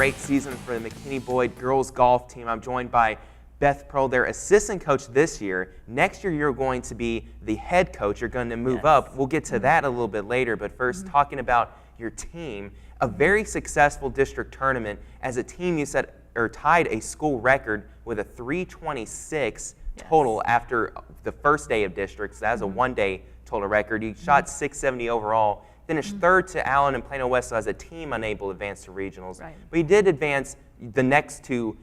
great season for the McKinney Boyd girls golf team. I'm joined by Beth Purl, their assistant coach this year. Next year, you're going to be the head coach. You're going to move up. We'll get to that a little bit later, but first, talking about your team, a very successful district tournament. As a team, you set or tied a school record with a 326 total after the first day of districts. That was a one-day total record. You shot 670 overall. Finished third to Allen and Plano West, so as a team unable to advance to regionals. But you did advance the next two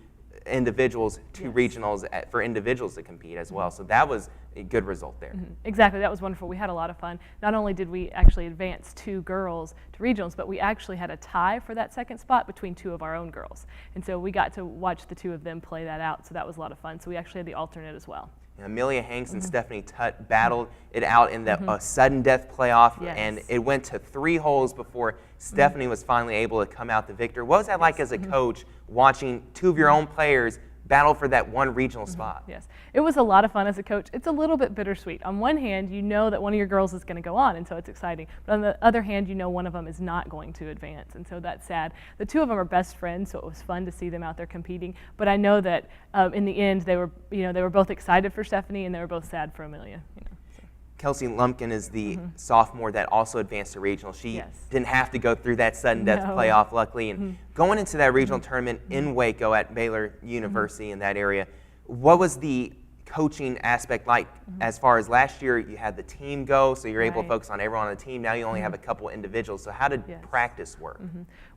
individuals to regionals for individuals to compete as well. So that was a good result there. Exactly, that was wonderful. We had a lot of fun. Not only did we actually advance two girls to regionals, but we actually had a tie for that second spot between two of our own girls. And so we got to watch the two of them play that out, so that was a lot of fun. So we actually had the alternate as well. Amelia Hanks and Stephanie Tutt battled it out in the sudden death playoff, and it went to 3 holes before Stephanie was finally able to come out the victor. What was that like as a coach, watching two of your own players battle for that one regional spot? Yes, it was a lot of fun as a coach. It's a little bit bittersweet. On one hand, you know that one of your girls is going to go on, and so it's exciting. But on the other hand, you know one of them is not going to advance, and so that's sad. The two of them are best friends, so it was fun to see them out there competing. But I know that in the end, they were both excited for Stephanie, and they were both sad for Amelia. Kelsey Lumpkin is the sophomore that also advanced to regional. She didn't have to go through that sudden death playoff, luckily. And going into that regional tournament in Waco at Baylor University in that area, what was the coaching aspect like as far as last year? You had the team go, so you're able to focus on everyone on the team. Now you only have a couple individuals. So how did practice work?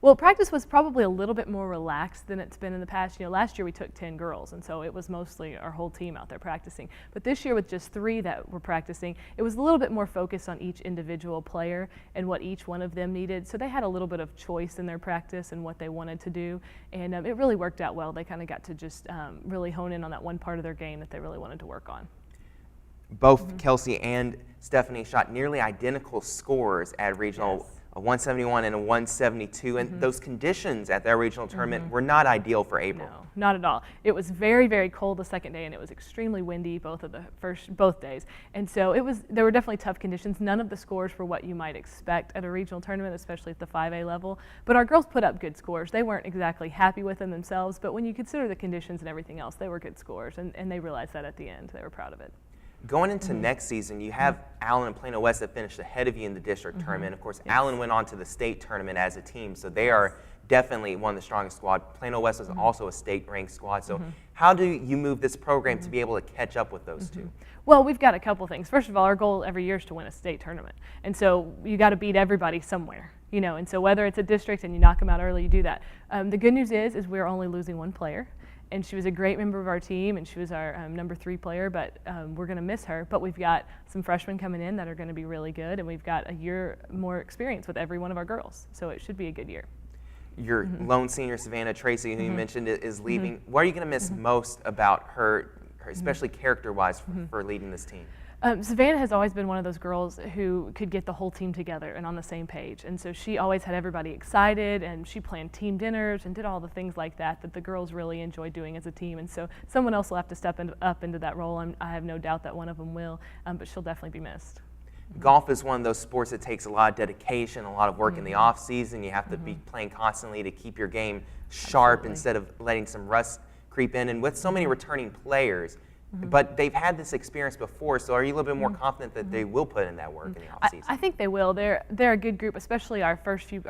Well, practice was probably a little bit more relaxed than it's been in the past. Last year we took 10 girls, and so it was mostly our whole team out there practicing. But this year with just 3 that were practicing, it was a little bit more focused on each individual player and what each one of them needed. So they had a little bit of choice in their practice and what they wanted to do, and it really worked out well. They kind of got to just really hone in on that one part of their game that they really wanted to work on. Both Kelsey and Stephanie shot nearly identical scores at regional, a 171 and a 172, and those conditions at that regional tournament were not ideal for April. No, not at all. It was very, very cold the second day, and it was extremely windy both days. And so there were definitely tough conditions. None of the scores were what you might expect at a regional tournament, especially at the 5A level. But our girls put up good scores. They weren't exactly happy with them themselves, but when you consider the conditions and everything else, they were good scores, and they realized that at the end. They were proud of it. Going into next season, you have Allen and Plano West that finished ahead of you in the district tournament. Of course, Allen went on to the state tournament as a team, so they are definitely one of the strongest squad. Plano West was also a state-ranked squad. So how do you move this program to be able to catch up with those two? Well, we've got a couple things. First of all, our goal every year is to win a state tournament, and so you got to beat everybody somewhere. And so whether it's a district and you knock them out early, you do that. The good news is we're only losing one player. And she was a great member of our team, and she was our number 3 player, but we're going to miss her. But we've got some freshmen coming in that are going to be really good, and we've got a year more experience with every one of our girls. So it should be a good year. Your lone senior, Savannah Tracy, who you mentioned is leaving. What are you going to miss most about her especially character-wise, for leading this team? Savannah has always been one of those girls who could get the whole team together and on the same page. And so she always had everybody excited, and she planned team dinners and did all the things like that the girls really enjoy doing as a team. And so someone else will have to step up into that role. I have no doubt that one of them will, but she'll definitely be missed. Golf is one of those sports that takes a lot of dedication, a lot of work in the off season. You have to be playing constantly to keep your game sharp instead of letting some rust creep in. And with so many returning players, but they've had this experience before, so are you a little bit more confident that they will put in that work in the offseason? I think they will. They're a good group, especially our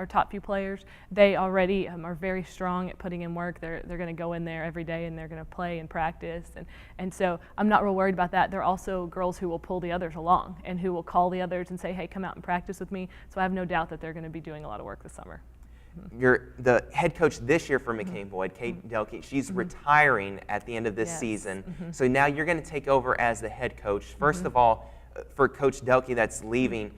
top few players. They already are very strong at putting in work. They're going to go in there every day, and they're going to play and practice, and so I'm not real worried about that. They're also girls who will pull the others along and who will call the others and say, hey, come out and practice with me. So I have no doubt that they're going to be doing a lot of work this summer. You're the head coach this year for McKinney Boyd, Kate Delkey. She's retiring at the end of this season. So now you're going to take over as the head coach. First of all, for Coach Delkey that's leaving,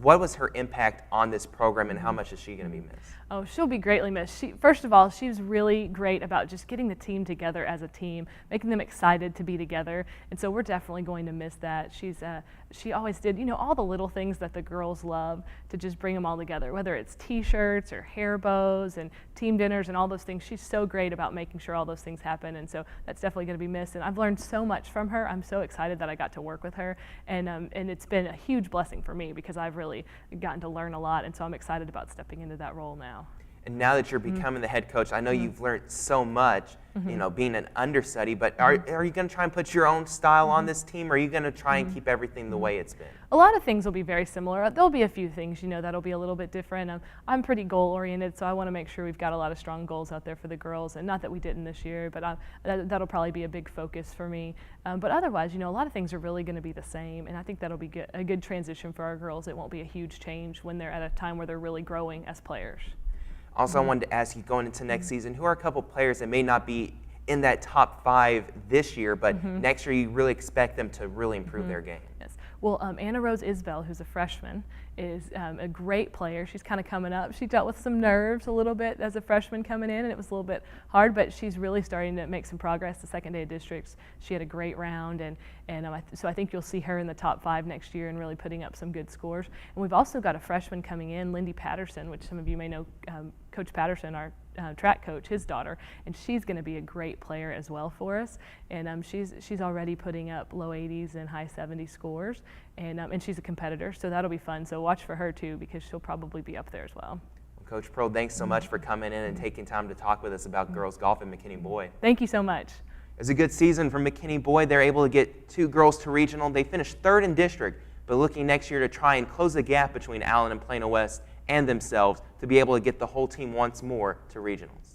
what was her impact on this program, and how much is she going to be missed? Oh, she'll be greatly missed. First of all, she was really great about just getting the team together as a team, making them excited to be together, and so we're definitely going to miss that. She always did, all the little things that the girls love, to just bring them all together, whether it's T-shirts or hair bows and team dinners and all those things. She's so great about making sure all those things happen, and so that's definitely going to be missed. And I've learned so much from her. I'm so excited that I got to work with her, and it's been a huge blessing for me because I've really gotten to learn a lot, and so I'm excited about stepping into that role now. And now that you're becoming the head coach, I know you've learned so much, being an understudy, but are you going to try and put your own style on this team, or are you going to try and keep everything the way it's been? A lot of things will be very similar. There'll be a few things, that'll be a little bit different. I'm pretty goal-oriented, so I want to make sure we've got a lot of strong goals out there for the girls, and not that we didn't this year, but that'll probably be a big focus for me. But otherwise, a lot of things are really going to be the same, and I think that'll be a good transition for our girls. It won't be a huge change when they're at a time where they're really growing as players. Also, I wanted to ask you, going into next season, who are a couple players that may not be in that top 5 this year, but next year you really expect them to really improve their game? Yes. Well, Anna Rose Isbell, who's a freshman, is a great player. She's kind of coming up. She dealt with some nerves a little bit as a freshman coming in, and it was a little bit hard, but she's really starting to make some progress. The second day of districts, she had a great round, so I think you'll see her in the top 5 next year and really putting up some good scores. And we've also got a freshman coming in, Lindy Patterson, which some of you may know, Coach Patterson, our track coach, his daughter, and she's going to be a great player as well for us. And she's already putting up low 80s and high 70 scores, and she's a competitor, so that'll be fun. So watch for her too, because she'll probably be up there as well. Coach Purl, thanks so much for coming in and taking time to talk with us about girls golf at McKinney Boyd. Thank you so much. It was a good season for McKinney Boyd. They're able to get 2 girls to regional. They finished 3rd in district, but looking next year to try and close the gap between Allen and Plano West and themselves to be able to get the whole team once more to regionals.